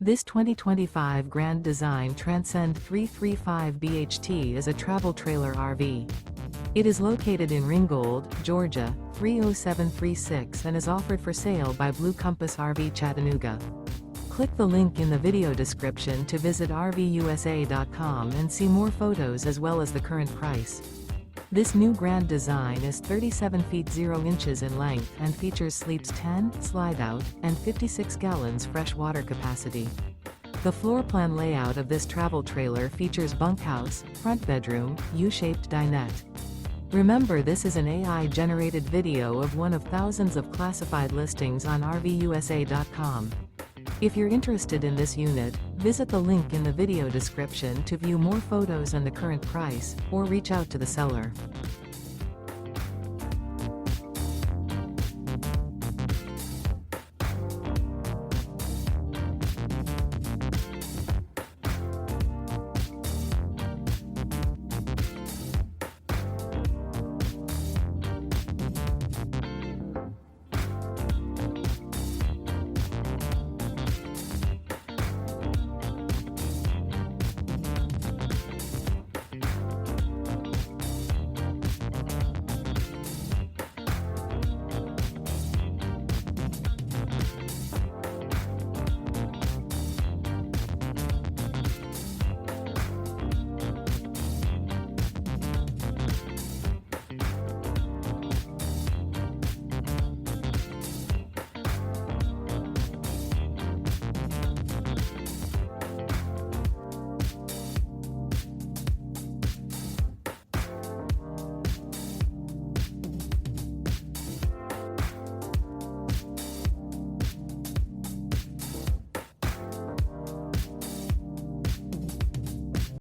This 2025 Grand Design Transcend 335 BHT is a travel trailer RV. It is located in Ringgold, Georgia, 30736 and is offered for sale by Blue Compass RV Chattanooga. Click the link in the video description to visit RVUSA.com and see more photos as well as the current price. This new Grand Design is 37 feet 0 inches in length and features sleeps 10, Slideout, and 56 gallons fresh water capacity. The floor plan layout of this travel trailer features bunkhouse, front bedroom, U-shaped dinette. Remember, this is an AI-generated video of one of thousands of classified listings on RVUSA.com. If you're interested in this unit, visit the link in the video description to view more photos and the current price, or reach out to the seller.